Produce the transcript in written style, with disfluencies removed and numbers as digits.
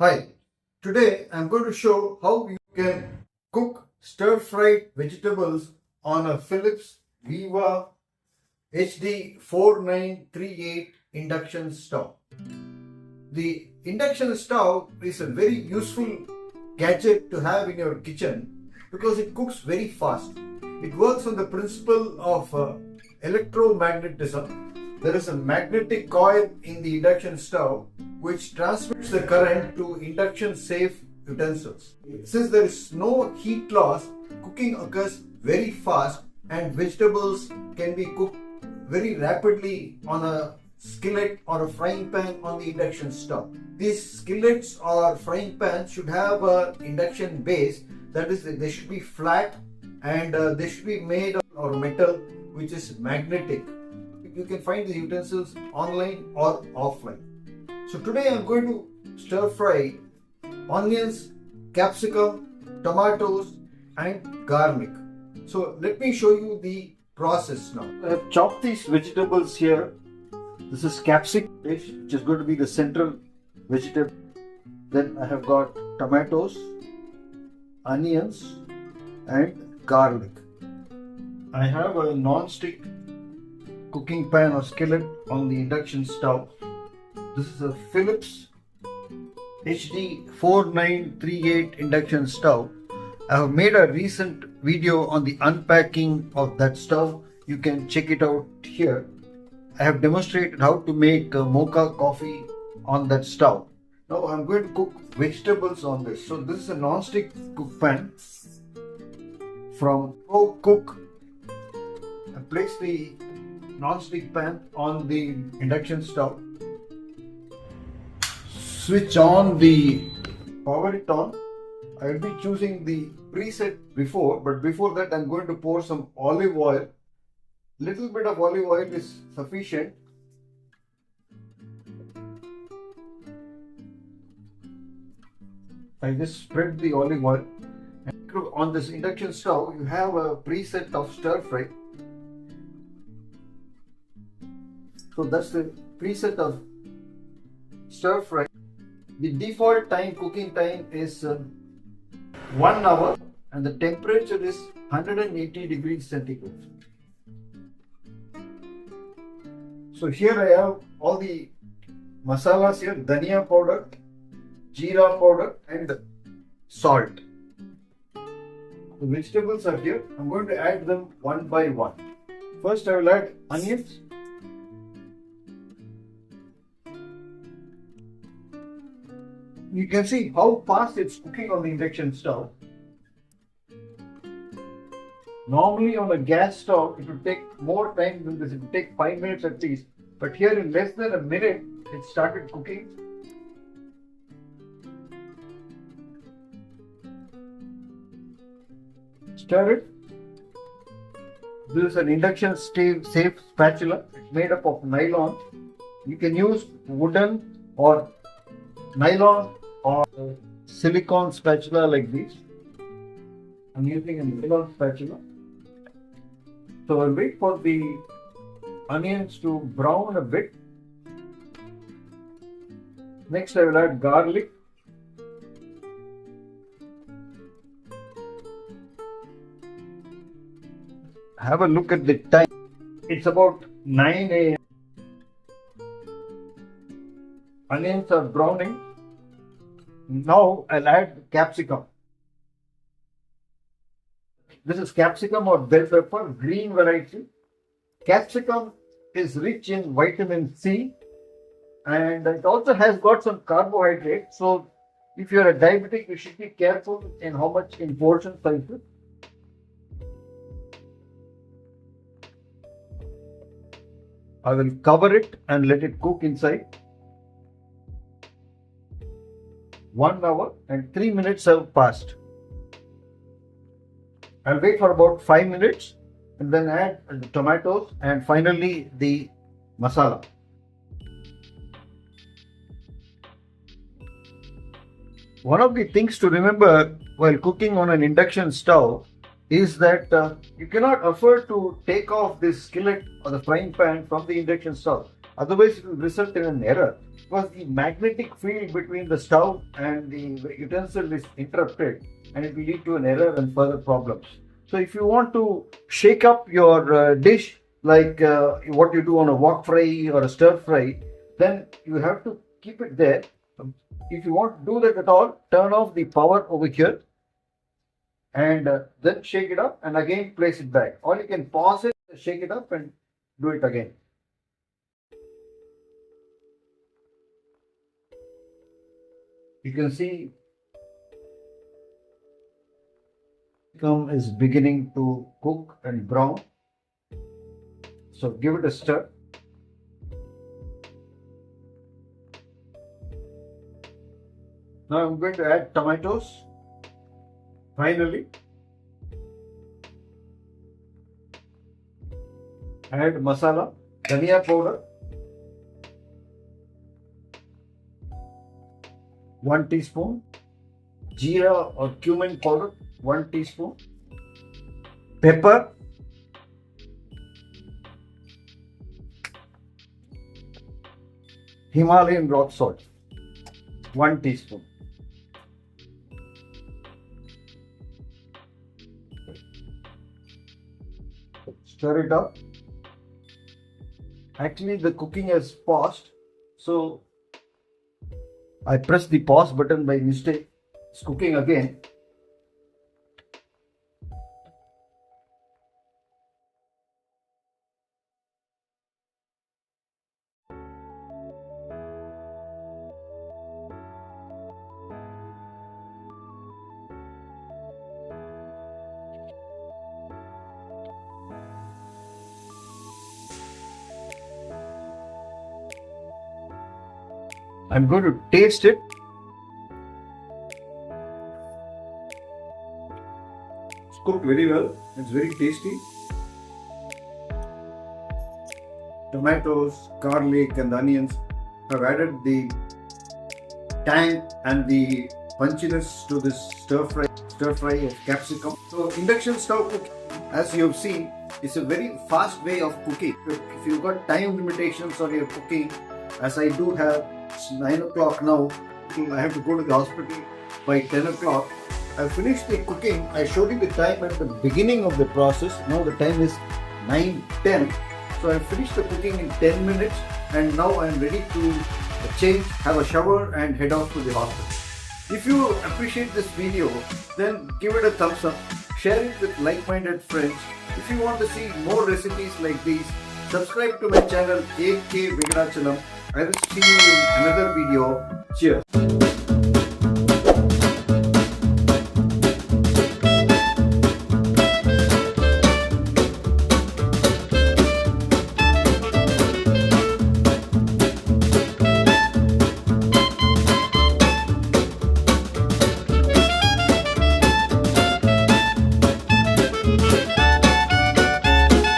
Hi, today I'm going to show how you can cook stir-fried vegetables on a Philips Viva HD 4938 induction stove. The induction stove is a very useful gadget to have in your kitchen because it cooks very fast. It works on the principle of electromagnetism. There is a magnetic coil in the induction stove which transmits the current to induction safe utensils. Since there is no heat loss, cooking occurs very fast and vegetables can be cooked very rapidly on a skillet or a frying pan on the induction stove. These skillets or frying pans should have an induction base, that is, they should be flat and they should be made of metal which is magnetic. You can find the utensils online or offline. So today I am going to stir fry onions, capsicum, tomatoes and garlic. So let me show you the process now. I have chopped these vegetables here. This is capsicum, which is going to be the central vegetable. Then I have got tomatoes, onions and garlic. I have a non-stick cooking pan or skillet on the induction stove. This is a Philips HD 4938 induction stove. I have made a recent video on the unpacking of that stove. You can check it out here. I have demonstrated how to make mocha coffee on that stove. Now I am going to cook vegetables on this. So this is a non-stick cook pan from Cook. I place the non-stick pan on the induction stove. Switch on the power it on. I will be choosing the preset before, but before that I am going to pour some olive oil. Little bit of olive oil is sufficient. I just spread the olive oil. And on this induction stove you have a preset of stir fry. So that's the preset of stir fry. The default cooking time is 1 hour and the temperature is 180 degrees centigrade. So here I have all the masalas here: dhania powder, jeera powder and salt. The vegetables are here. I'm going to add them one by one. First I will add onions. You can see how fast it's cooking on the induction stove. Normally on a gas stove it would take more time than this. It would take 5 minutes at least. But here in less than a minute it started cooking. Stir it. This is an induction safe spatula. It's made up of nylon. You can use wooden or nylon or silicone spatula like this. I'm using a nylon spatula. So I'll wait for the onions to brown a bit. Next I will add garlic. Have a look at the time. It's about 9 a.m. Onions are browning. Now I'll add capsicum. This is capsicum or bell pepper, green variety. Capsicum is rich in vitamin C and it also has got some carbohydrate. So if you're a diabetic, you should be careful in how much in portion sizes. I will cover it and let it cook inside. 1 hour and 3 minutes have passed. I'll wait for about 5 minutes and then add the tomatoes and finally the masala. One of the things to remember while cooking on an induction stove is that you cannot afford to take off this skillet or the frying pan from the induction stove. Otherwise, it will result in an error. because the magnetic field between the stove and the utensil is interrupted, and it will lead to an error and further problems. So if you want to shake up your dish like what you do on a wok fry or a stir fry, then you have to keep it there. If you want to do that at all, turn off the power over here and then shake it up and again place it back. Or you can pause it, shake it up and do it again. You can see capsicum is beginning to cook and brown. So give it a stir. Now I'm going to add tomatoes. Finally, add masala, dhania powder, 1 teaspoon, jeera or cumin powder, 1 teaspoon, pepper, Himalayan rock salt, 1 teaspoon. Stir it up. Actually, the cooking has paused, so I pressed the pause button by mistake. It's cooking again. I'm going to taste it. It's cooked very well. It's very tasty. Tomatoes, garlic and onions have added the tang and the punchiness to this stir fry of capsicum. So induction stove cooking, as you have seen, is a very fast way of cooking. If you've got time limitations on your cooking, as I do have, it's 9 o'clock now, I have to go to the hospital by 10 o'clock. I finished the cooking. I showed you the time at the beginning of the process. Now the time is 9:10. So I finished the cooking in 10 minutes and now I am ready to change, have a shower and head off to the hospital. If you appreciate this video, then give it a thumbs up, share it with like-minded friends. If you want to see more recipes like these, subscribe to my channel A.K. I will see you in another video. Cheers.